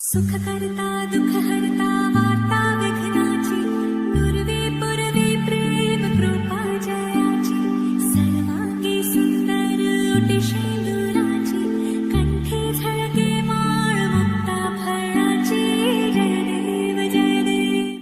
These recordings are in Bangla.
सुख करता दुख हरता वार्ता विघ्नाची नुरवी पुरवी प्रेम कृपा जयाची सर्वांगी सुंदर ओटी शेंदुराची कंठी झळके माळ मुक्ता फळाची जय देव जय देव.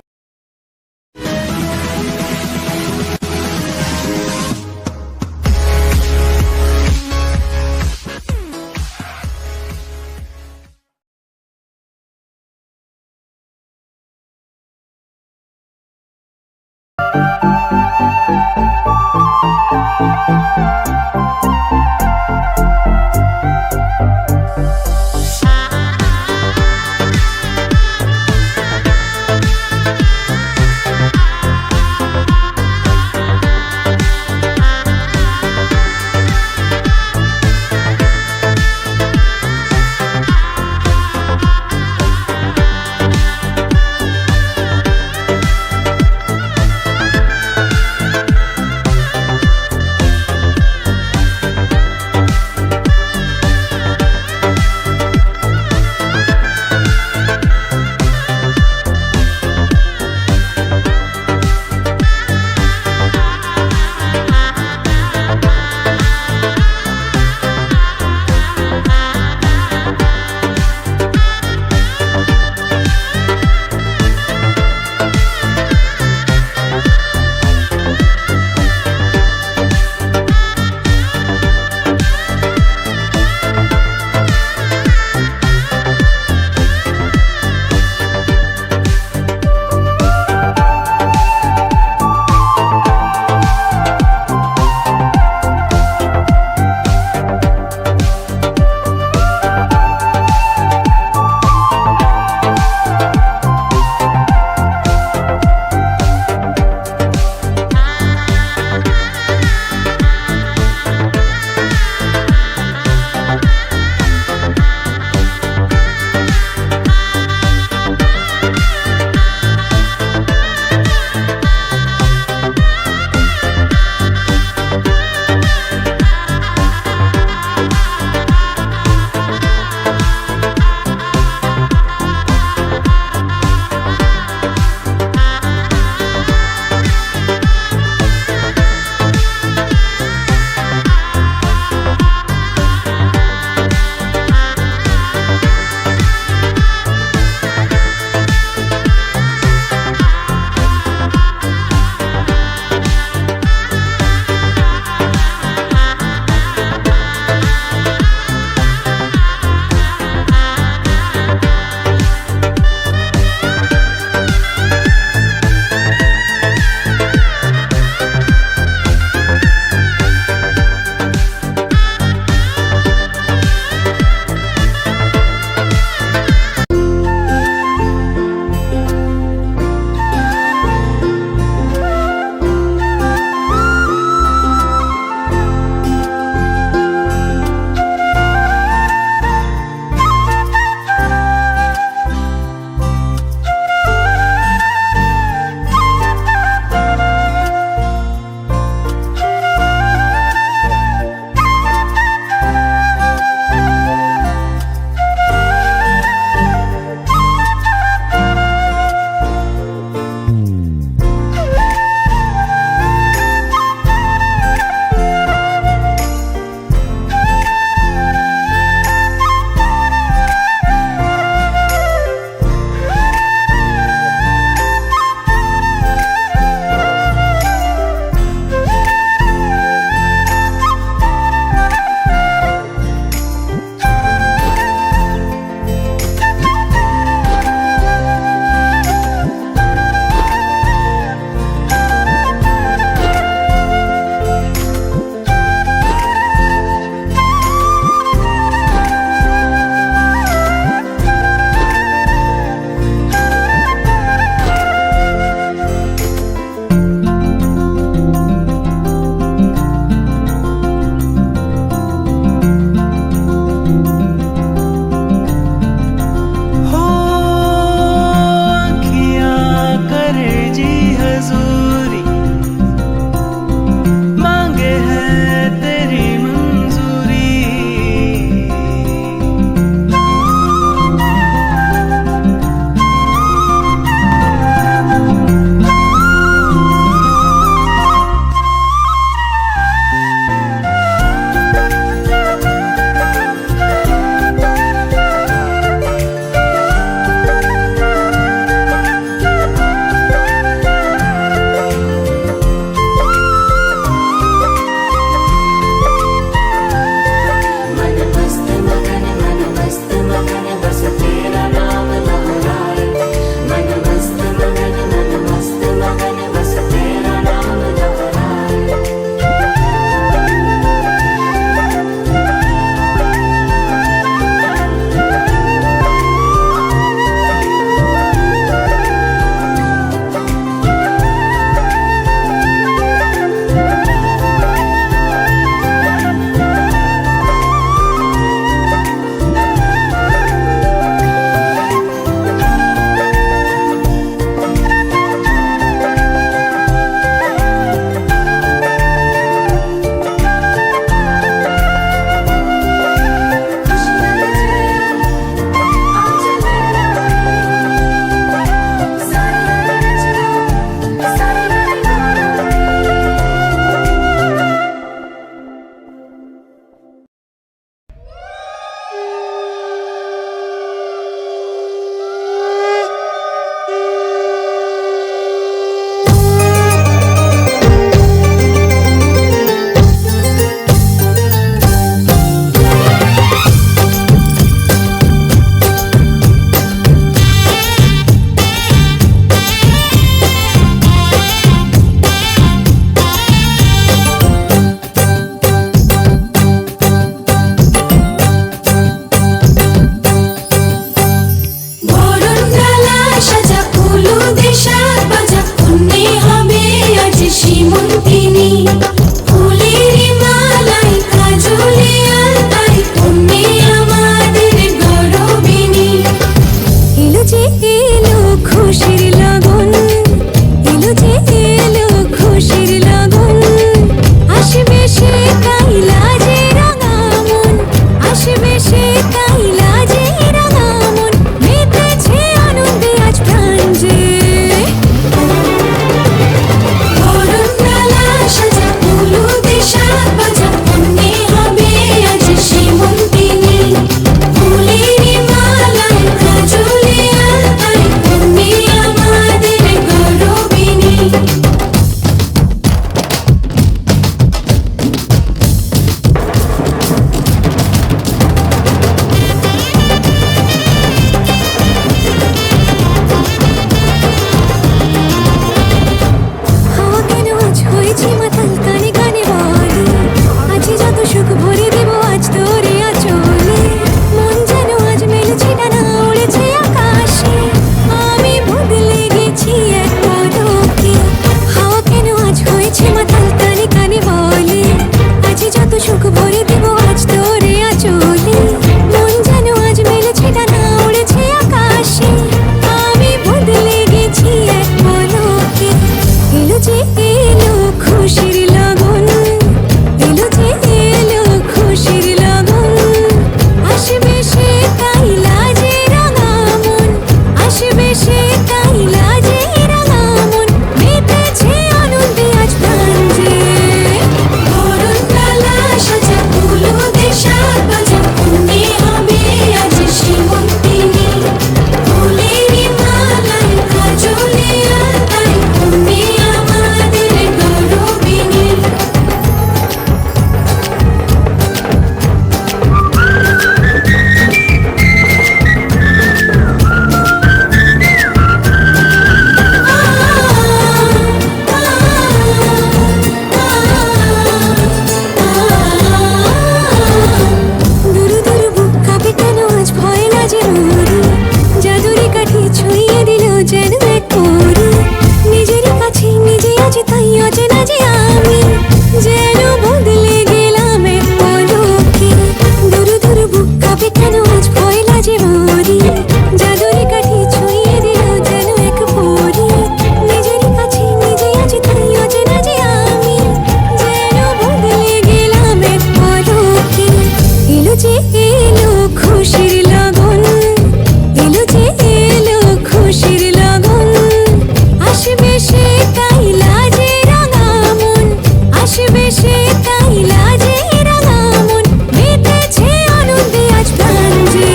হলুদে সাত বাজা কন্যে হবে আজ সীমন্তিনী ফুলের মালাই কাজলে আলতায় কন্যে আমাদের গৌরবিনী এলো যে এলো খুশির লগন এলো যে এলো খুশির লগন আসবে সে কাইলা যে রাঙা মন আসবে সে কাইলা যে রাঙা মন মেতেছে আনন্দে আজ প্রাণ যে বরণডালা সাজা হলুদে সাত বাজা কন্যে হবে আজ সীমন্তিনী ফুলের মালায় কাজলে আলতায় কন্যে আমাদের গৌরবিনী হাওয়া কেন আজ হয়েছে মাতাল কানে কানে বলে আছে যত সুখ ভরে দেব আজ তোরে আঁচলে মন যেন আজ মেলেছে ডানা উড়েছে আকাশে আমি বদলে গেছি এক পলকে হাওয়া কেন আজ হয়েছে মাতাল কানে কানে বলে আছে যত সুখ ভরে দেব আজ তোরে আঁচলে মন যেন আজ মেলেছে ডানা উড়েছে আকাশে আমি বদলে গেছি এক পলকে এলো যে এলো খুশির লগন এলো যে এলো খুশির লগন আসবে সে কাইলা যে রাঙা মন আসবে সে কাইলা যে রাঙা মন মেতেছে আনন্দে আজ প্রাণ যে বরণডালা সাজা হলুদে সাত বাজা কন্যে হবে আজ সীমন্তিনী ফুলের মালায় কাজলে আলতায় কন্যে আমাদের গৌরবিনী দুরু দুরু বুক কাঁপে কেন আজ ভয় লাজে মরি জাদুরি কাঠি ছুঁয়ে দিল যেন এক পরি নিজেরই কাছে নিজে আছি তাই অচেনা যে আমি যেন বদলে গেলাম এক পলকে দুরু দুরু বুক কাঁপে কেন আজ ভয় লাজে মরি জাদুরি কাঠি ছুঁয়ে দিল যেন এক পরি নিজেরই কাছে নিজে আছি তাই অচেনা যে আমি যেন বদলে গেলাম এক পলকে এলো যে এলো খুশির লগন এলো যে এলো খুশির লগন আসবে সে কাইলা যে রাঙা মন আসবে সে কাইলা যে রাঙা মন মেতেছে আনন্দে আজ প্রাণ যে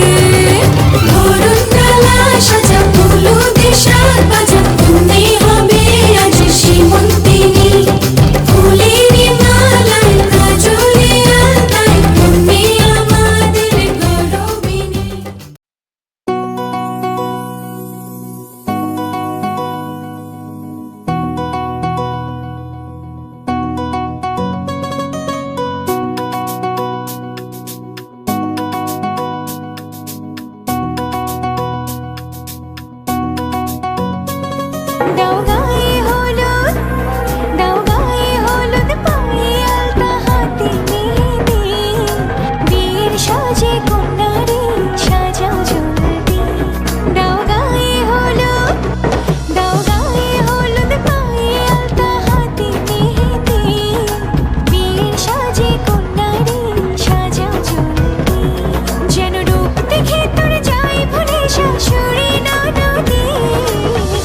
বরণডালা সাজা হলুদে সাত বাজা কন্যে হবে আজ সীমন্তিনী ফুলের মালায় কাজলে আলতায় কন্যে আমাদের গৌরবিনী দাও গায়ে হলুদ দাও গায়ে হলুদ পায়ে আলতা হাতে মেহেদি বিয়ের সাজে কন্যারে সাজাও জলদি দাও গায়ে হলুদ পায়ে আলতা হাতে মেহেদি বিয়ের সাজে কন্যারে সাজাও জলদি যেন রূপ দেখে তোর যাই ভুলে শাশুড়ি ননদী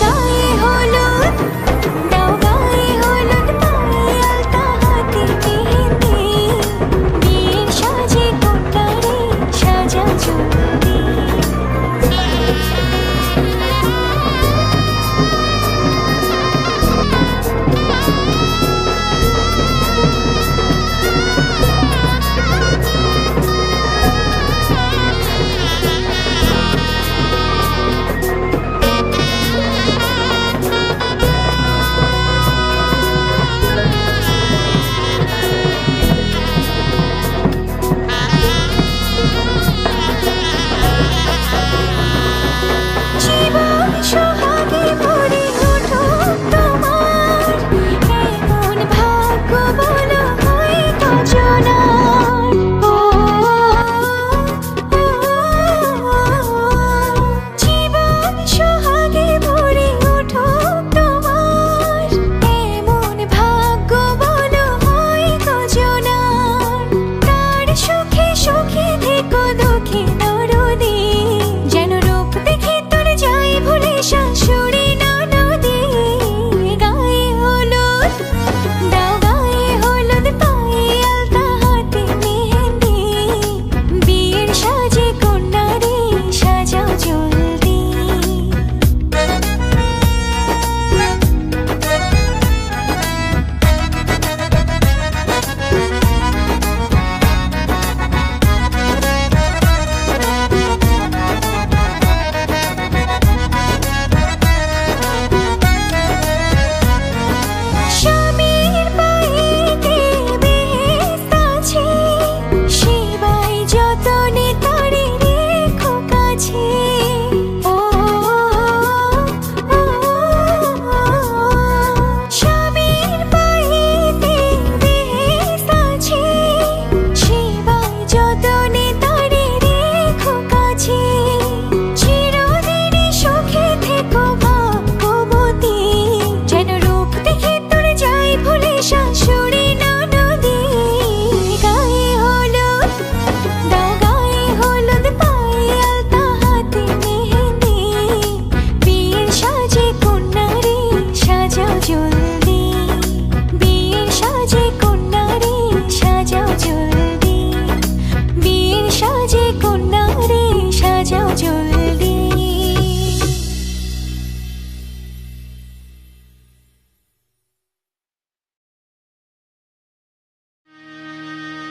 গায়ে হলুদ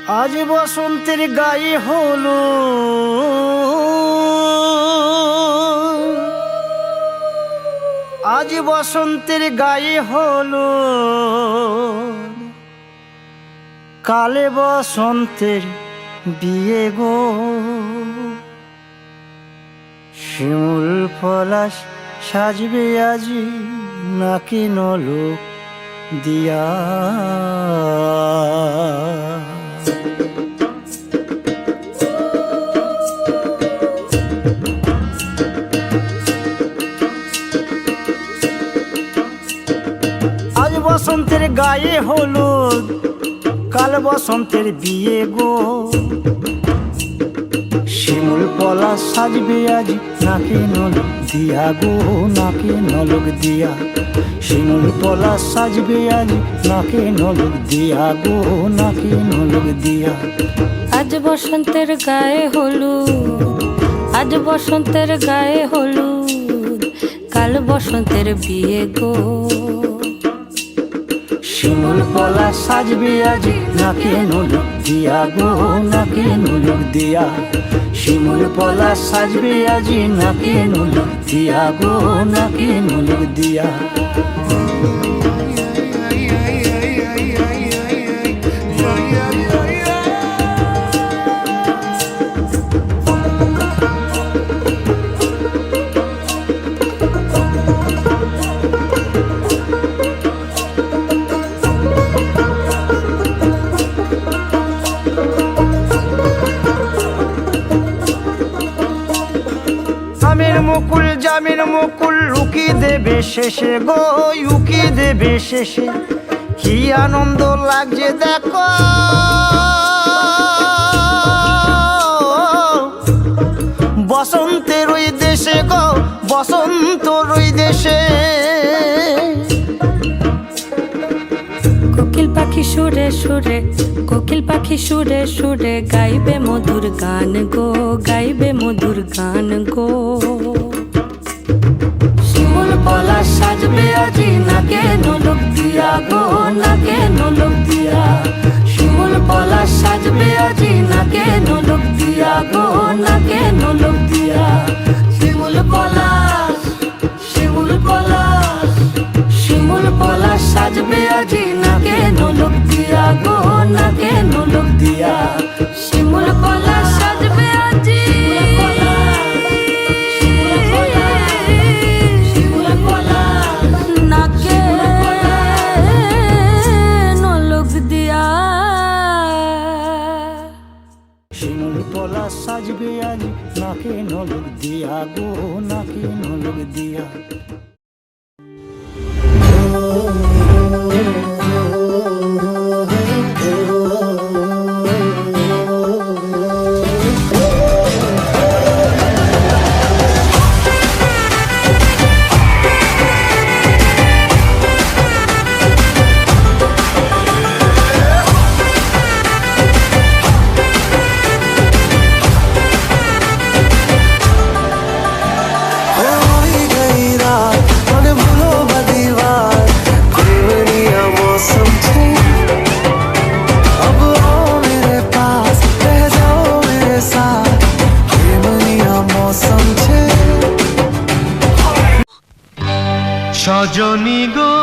আজ বসন্তের গায়ে হলো আজ বসন্তের গায়ে হলো কালে বসন্তের বিয়ে গো শিমুল পলাশ সাজবে আজি নাকি নলক দিয়া আজ বসন্তের গায়ে হলুদ কাল বসন্তের বিয়ে গো শিমুল পলাশ সাজবে আজ নাকে নলক দিয়া গো নাকে নলক দিয়া শিমুল পলাশ সাজবে আজ নাকে নলক দিয়া গো নাকে নলক দিয়া আজ বসন্তের গায়ে হলুদ আজ বসন্তের গায়ে হলুদ কাল বসন্তের বিয়ে গো শিমুল পলাশ সাজবে আজ নাকে নলক দিয়া গো নাকে নলক দিয়া শিমুল পলাশ সাজবে আজ নাকে নলক দিয়া গো নাকে নলক দিয়া আমের মুকুল জামের মুকুল লুকি দেবে শেষে গো উকি দেবে শেষে কি আনন্দ লাগছে দেখো বসন্তের ওই দেশে গো বসন্তর ওই দেশে কোকিল পাখি সুরে সুরে কোকিল পাখি সুরে সুরে গাইবে মধুর গান গো গাইবে মধুর গান গো শিমুল পলাশ সাজবে আজি নাকে নলক দিয়া গো নাকে নলক দিয়া শিমুল পলাশ সাজবে আজি নাকে নলক দিয়া গো নাকে নলক দিয়া শিমুল পলাশ শিমুল পলাশ শিমুল পলাশ সাজবে আজি নাকে নলক দিয়া গো নাকে নলক দিয়া শিমুল পলাশ সাজবে আজি শিমুল পলাশ নাকে নলক দিয়া শিমুল পলাশ সাজবে আজ নাকে নলক দিয়া গো নাকে নলক দিয়া সজনী গো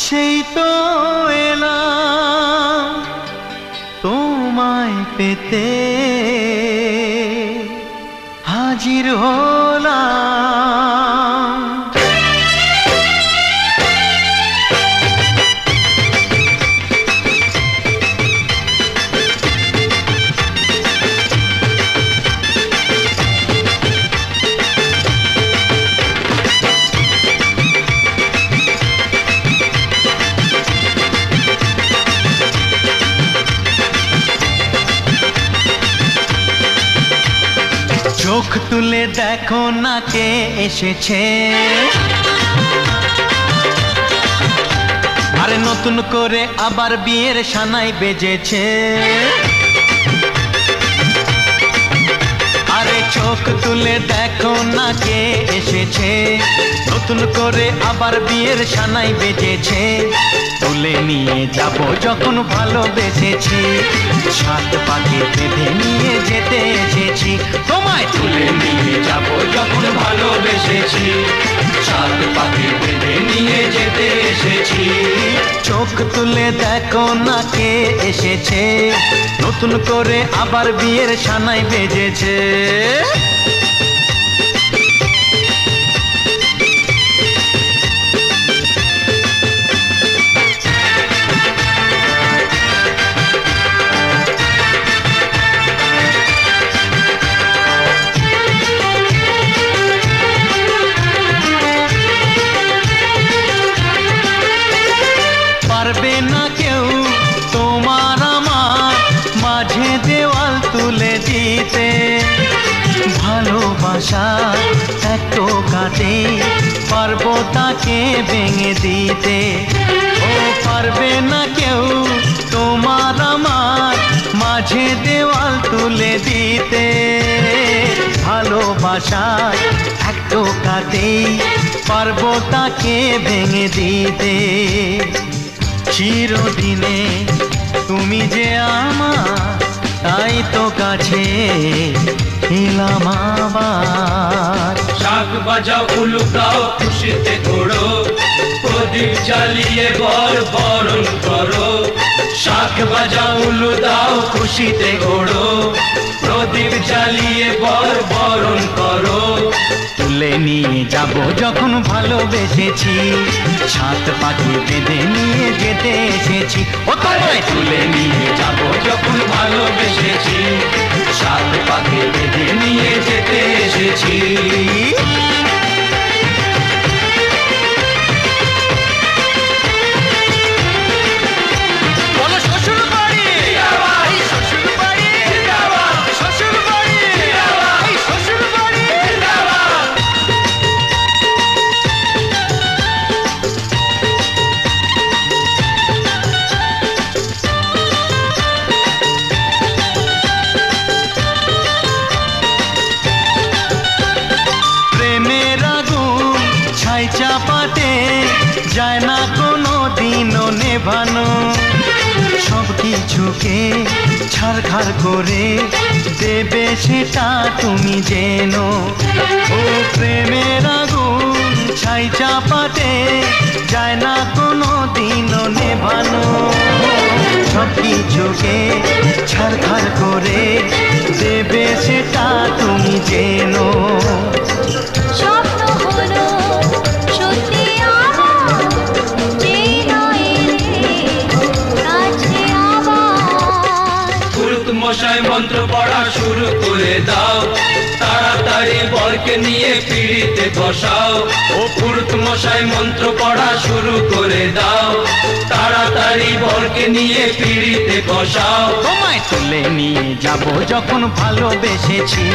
সেই তো এলাম তোমায় পেতে হাজির হলাম চোখ তুলে দেখো না কে এসেছে আরে নতুন করে আবার বিয়ের সানাই বেজেছে আরে চোখ তুলে দেখো না কে এসেছে নতুন করে আবার বিয়ের সানাই বেজেছে, তুলে নিয়ে যাব যখন ভালোবেসেছি, সাত পাকে বেঁধে নিয়ে যেতে এসেছি, তোমায় তুলে নিয়ে যাব যখন ভালোবেসেছি, সাত পাকে বেঁধে নিয়ে যেতে এসেছি। চোখ তুলে দেখো না কে এসেছে, নতুন করে আবার বিয়ের সানাই বেজেছে। পারবে না কেউ তোমার আমার মাঝে দেওয়াল তুলে দিতে, ভালোবাসা একটু কাটে পারবো তাকে ভেঙে দিতে। ও পারবে না কেউ তোমার আমার মাঝে দেওয়াল তুলে দিতে, ভালোবাসা একটু কাটে পারবো তাকে ভেঙে দিতে। চিরদিনে তুমি যে আমার, তাই তো কাছে এলাম আবার। শাক বাজাও উলুকাও খুশিতে ঘোড়ো, প্রদীপ জ্বালিয়ে বর বরণ করো। শাক বাজাও উলু দাও খুশিতে ঘোড়ো, প্রদীপ জ্বালিয়ে বর বরণ করো। তুলে নিয়ে যাব যখন ভালোবেসেছি, সাত পাখি বেঁধে নিয়ে যেতে এসেছি। ও তোমায় তুলে নিয়ে যাব যখন ভালোবেসেছি, সাত পাকে বেঁধে নিয়ে যেতে এসেছি। বলো শ্বশুর বাড়ি, এই শ্বশুর বাড়ি, শ্বশুর বাড়ি, এই শ্বশুর বাড়ি। প্রেমের আগুন ছাই চাপাতে যায় না কোনো দিনও নেভানো, সব কিছুকে ছারখার করে দেবে সেটা তুমি জেনো। ও প্রেমের আগুন ছাই চাপাতে যায় না কোনো দিনও নেভানো, সব কিছুকে ছারখার করে দেবে সেটা তুমি জেনো। স্বপ্ন হলো সত্যি আমার, এই নয় রে কাছে আবার। পুরুত মশাই মন্ত্র পড়া শুরু করে দাও, তাড়াতাড়ি বরকে নিয়ে পিড়িতে বসাও। ও পুরুত মশাই মন্ত্র পড়া শুরু করে দাও, তাড়াতাড়ি বরকে নিয়ে পিড়িতে বসাও। তোমায় তুলে নিয়ে যাব যখন ভালোবেসেছি,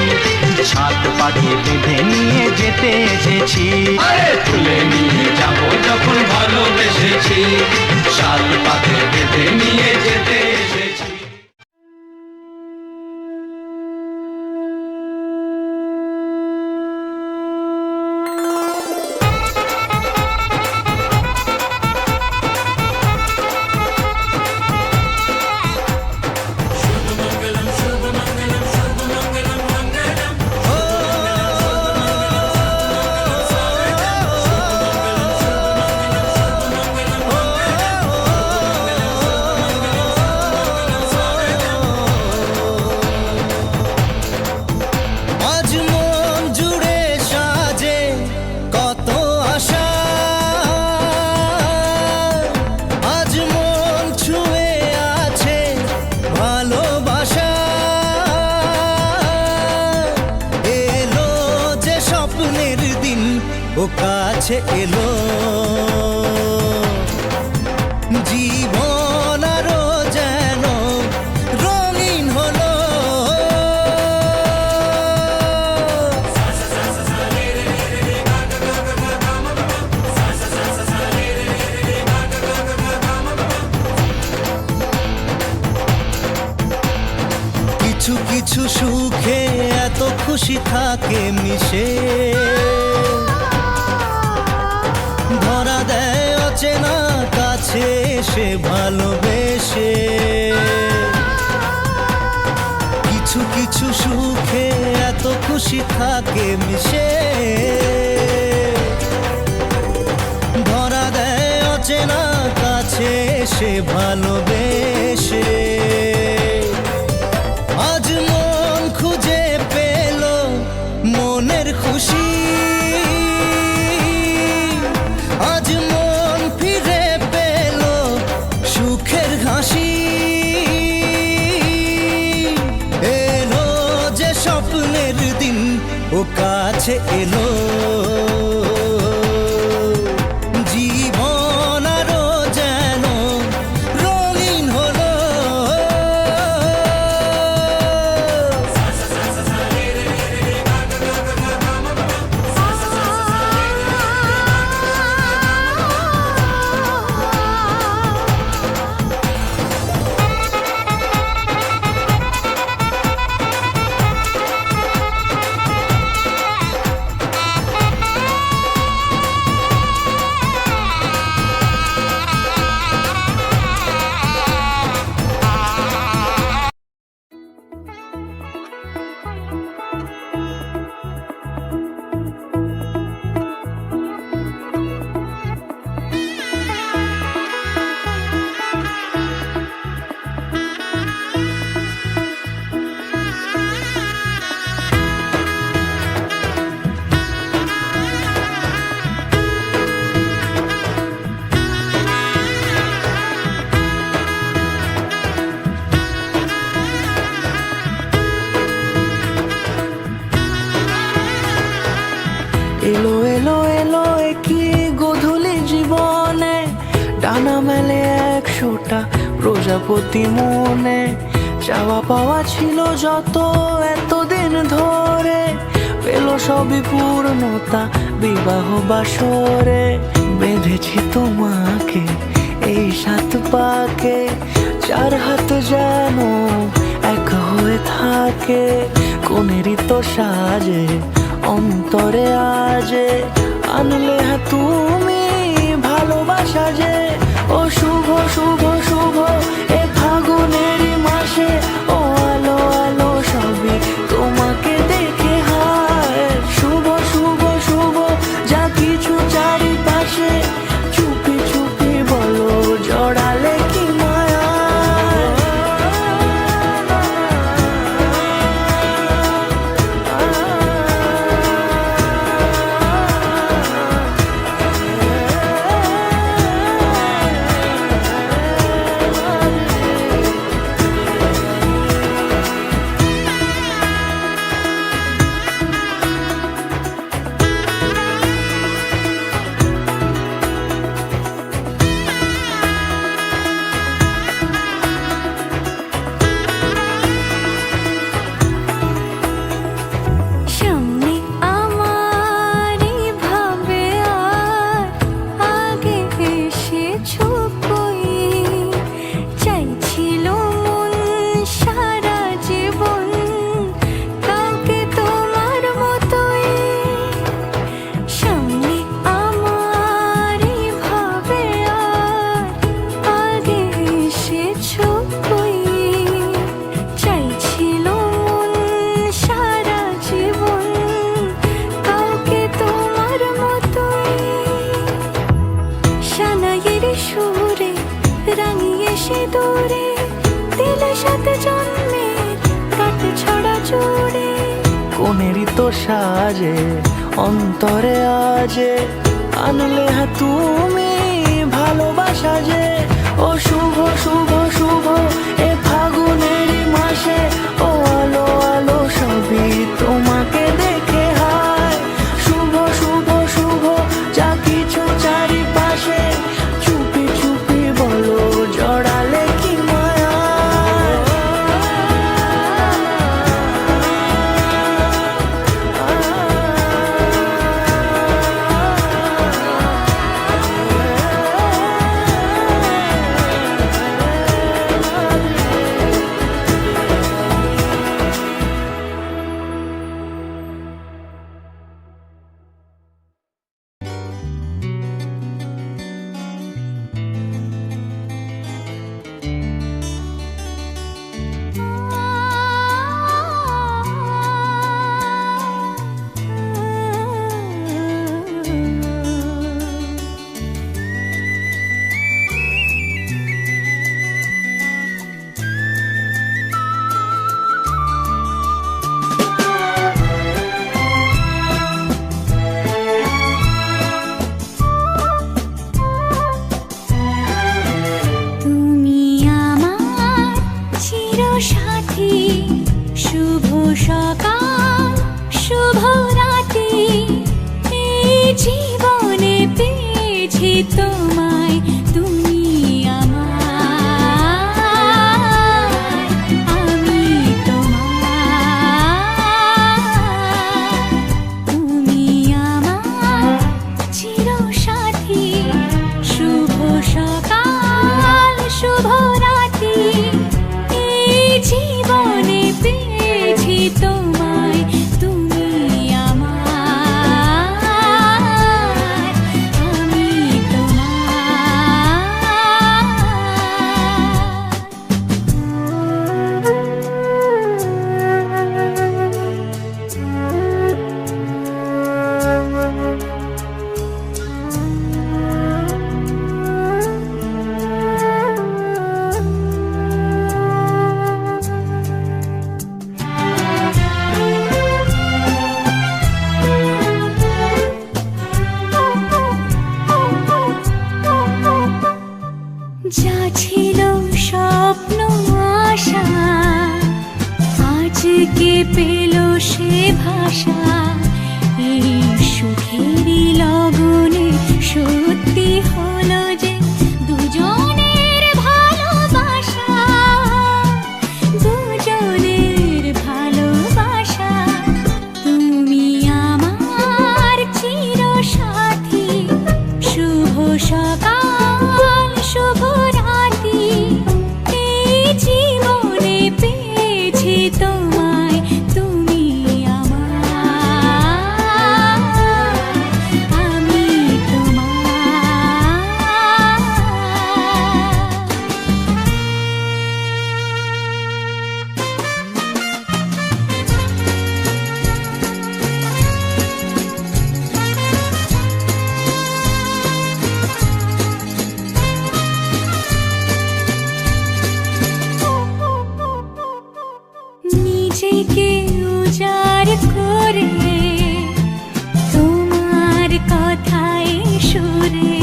সাত পাখি বেঁধে নিয়ে যেতে এসেছি। আরে তুলে নিয়ে যাব যখন ভালোবেসেছি, সাত পাকে বেঁধে নিয়ে যেতে এসেছি। আজ মন জুড়ে সাজে কত আশা, আজ মন ছুঁয়ে আছে ভালোবাসা। এলো যে স্বপ্নের দিন, ও কাছে এলো জীবন আরো যেন রঙিন হলো। কিছু কিছু সুখে এত খুশি থাকে মিশে, খুশি থাকে মিশে, ধরা দেয় অচেনা কাছে সে ভালোবেসে। আজ মন খুঁজে পেল মনের খুশি, আজ মন ফিরে পেল সুখের হাসি। এলো যে স্বপ্নের দিন ও কাছে এলো, জীবন আরো যেন রঙিন হলো। এলো এলো এলো কি গোধূলি জীবনে, ডানা মেলে 100টা প্রজাপতি মনে। চাওয়া পাওয়া ছিল যত এতদিন ধরে, পেল সবই পূর্ণতা বিবাহ বাসরে। বেঁধেছি তোমাকে এই 7 পাকে, 4 হাত যেন এক হয়ে থাকে। কোনেরই তো সাজে অন্তরে আজে, আনলে হ্যাঁ তুমি ভালোবাসা যে। ও শুভ শুভ শুভ এ ফাগুনেরই মাসে, ও আলো আলো সবই তোমাকে দেখে হায়। শুভ শুভ শুভ যা কিছু চারিপাশে, চুপি চুপি বলো জড়ালে কি মায়া। সামনে আমার ভাবে আর আগে এসেছো কই, চাইছিল মন সারা জীবন কাউকে তোমার মতোই। সামনে আমার ভাবে আর আগে এসেছো কই, চাইছিল মন সারা জীবন কাউকে তোমার মতোই। সানাইয়ের সুরে রাঙিয়ে সে দূরে, দিলে 7 জন্মের কাট ছড়া জুড়ে। কোনেরই তো সাজে অন্তরে আজে, আনলে হ্যাঁ তুমি ভালোবাসা যে। ও শুভ শুভ শুভ এ ফাগুনেরই মাসে, ও আলো আলো সবই তোমাকে দেখে হায়। শুভ শুভ শুভ যা কিছু চারিপাশে, চুপি চুপি বলো জড়ালে কি মায়া। জীবনে পেয়েছি তোমায়, তুমি আমার, আমি তোমার। তুমি আমার চিরসাথী, শুভ সকাল শুভ রাতি, এই জীবনে পেয়েছি তোমায়, তুমি আমার, আমি যা ছিল স্বপ্ন আশা, আজকে পেল সে ভাষা, এই সুখেরই লগনে সত্যি হলো যে দুজনের ভালোবাসা, দুজনের ভালোবাসা। তুমি আমার চিরসাথী, শুভ সকাল শুভ রাতি, এই জীবনে পেয়েছি তোমায়, তুমি আমার, আমি নিজেকে উজাড় করে তোমার কথায় সুরে,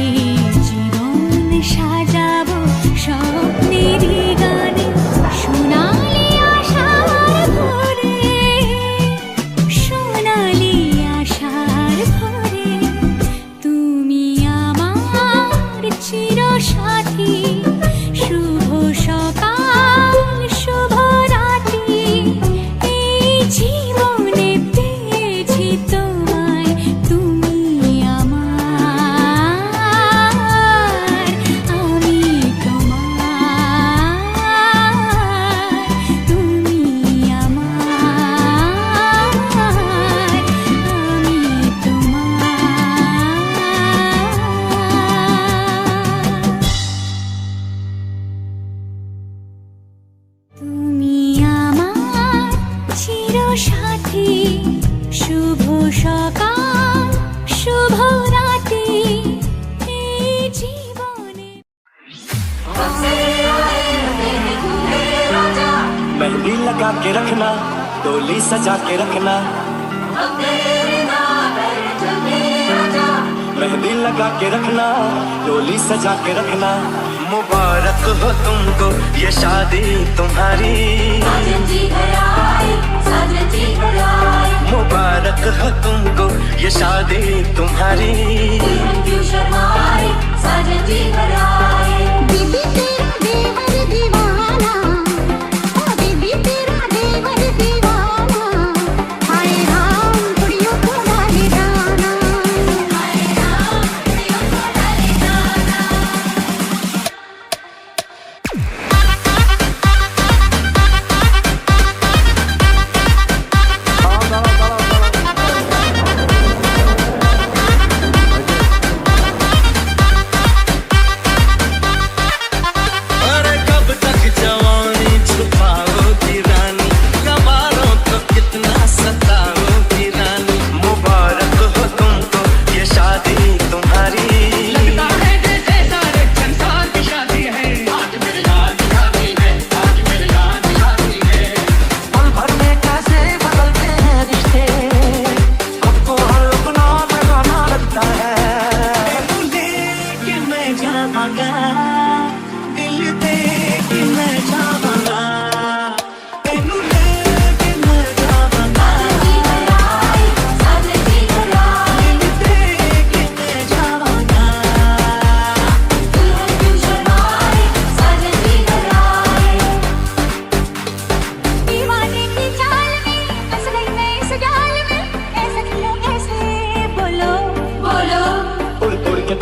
এই জীবন সাজাবো স্বপ্নেরই গানে, সোনালি আশার ভরে, সোনালি আশার ভরে। তুমি আমার চিরসাথী, শুভ সকাল শুভ রাতি, এই জীবনে পেয়েছি তোমায়, তুমি আমার, আমি তোমার। তুমি আমার, আমি তোমার। তুমি আমার চিরসাথী, শুভ সকাল শুভ রাতি, এই জীবনে। मेहंदी लगा के रखना, डोली सजा के रखना, मेहंदी लगा के रखना, डोली सजा के रखना। मुबारक हो तुमको ये शादी तुम्हारी, मुबारक हो तुमको ये शादी तुम्हारी। बीबी तेरा देवर दीवाना, ओ बीबी तेरा देवर दीवाना, हाय राम कुड़ियों को डाले जाना, हाय राम कुड़ियों को डाले जाना।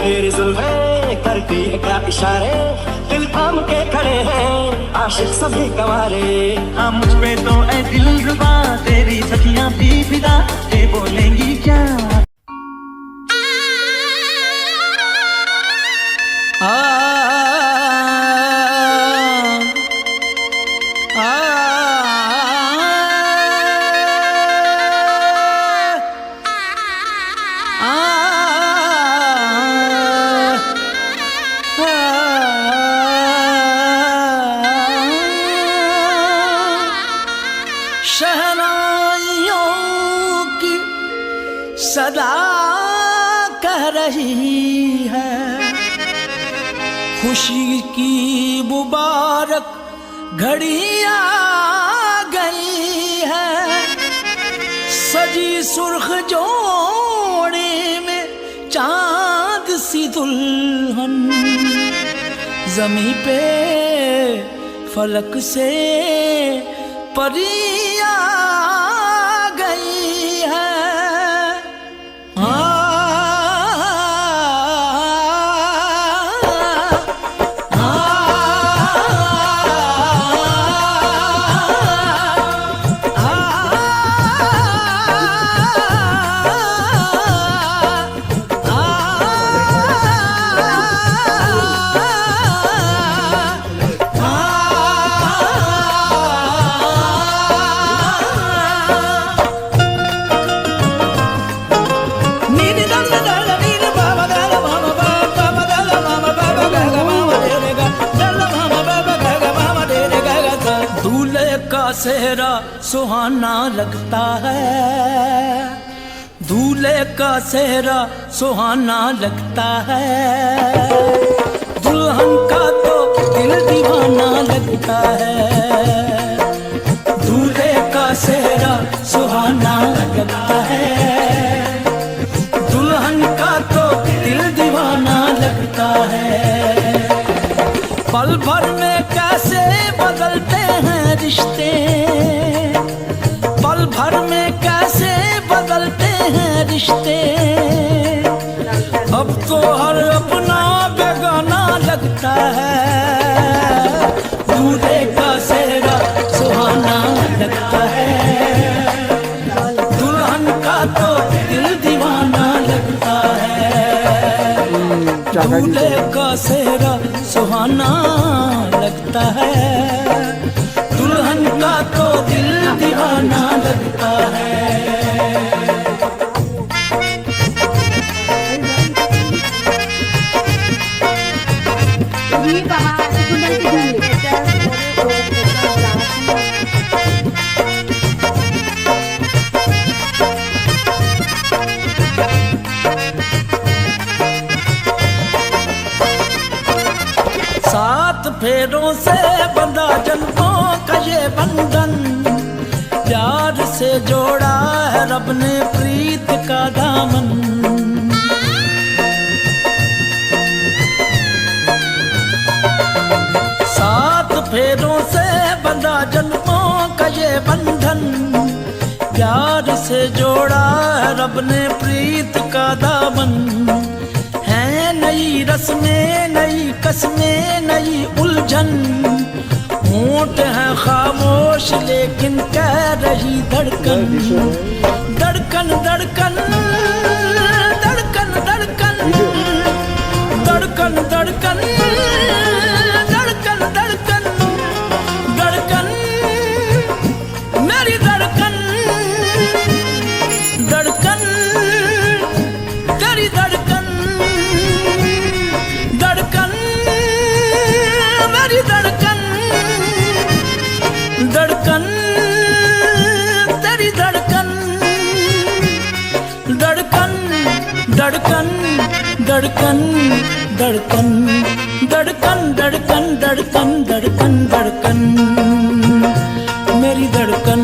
तेरी जुल्फें करती है क्या इशारे, दिल थाम के खड़े हैं आशिक सभी कवारे। हाँ मुझ पे तो ऐ दिलरुबा तेरी सखियां भी फिदा, ये बोलेंगी क्या? शहनाइयों की सदा कह रही है, खुशी की मुबारक घड़ी आ गई है। सजी सुर्ख जोड़े में चांद सी दुल्हन, ज़मीं पे फलक से परी आ गई है। सेहरा सुहाना लगता है, दूल्हे का सेहरा सुहाना लगता है। दुल्हन का तो दिल दीवाना लगता है, दूल्हे का सेहरा सुहाना लगता है। दुल्हन का तो दिल दीवाना लगता है। पल भर में कैसे बदलते हैं रिश्ते, पल भर में कैसे बदलते हैं रिश्ते। अब तो हर अपना बेगाना लगता है, दूल्हे का सेहरा सुहाना लगता है। दुल्हन का तो दिल दीवाना लगता है, दूल्हे का सेहरा सुहाना लगता है। दुल्हन का तो दिल दीवाना लगता है। सात फेरों से बंधा जन्मों का ये बंधन, प्यार से जोड़ा है रब ने प्रीत का दामन। सात फेरों से बंधा जन्मों का ये बंधन, प्यार से जोड़ा है रब ने प्रीत का दामन। नई रस्में नई कस्में नई उलझन, होंठ है खामोश लेकिन कह रही धड़कन। धड़कन धड़कन धड़कन धड़कन धड़कन धड़कन धड़कन धड़कन धड़कन मेरी धड़कन। धड़कन तेरी धड़कन, धड़कन मेरी धड़कन। धड़कन तेरी धड़कन, धड़कन धड़कन धड़कन धड़कन धड़कन धड़कन धड़कन धड़कन धड़कन मेरी धड़कन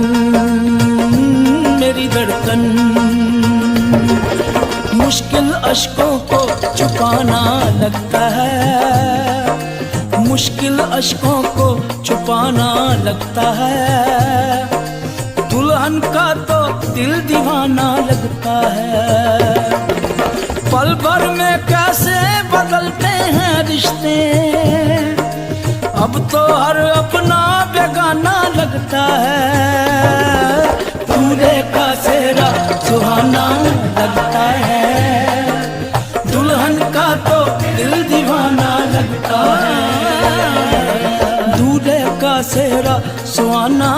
मेरी धड़कन। मुश्किल अश्कों को छुपाना लगता है, मुश्किल अश्कों को छुपाना लगता है। दुल्हन का तो दिल दीवाना लगता है। पल भर में कैसे बदलते हैं रिश्ते, अब तो हर अपना बेगाना लगता है। दूल्हे का सेहरा सुहाना लगता है, दुल्हन का तो दिल दीवाना लगता है। दूल्हे का सेहरा सुहाना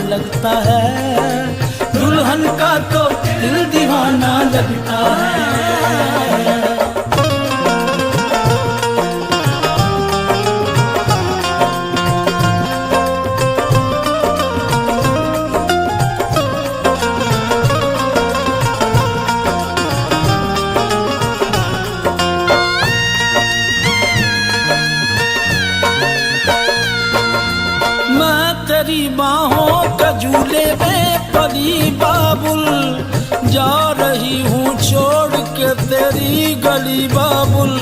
लगता है, दुल्हन का तो दिल दीवाना लगता है। तेरी बाहों का झूले में परी बाबुल, जा रही हूँ छोड़ के तेरी गली बाबुल।